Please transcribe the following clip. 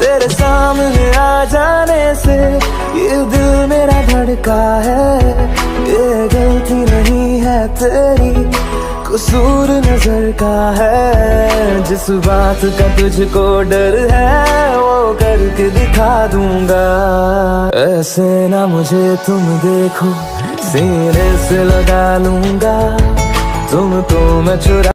तेरे सामने आ जाने से ये दिल मेरा धड़का है। ये गलती नहीं है तेरी, कसूर नजर का है। जिस बात का तुझको डर है वो करके दिखा दूंगा। ऐसे ना मुझे तुम देखो, सीने से लगा लूंगा तुमको मैं चुरा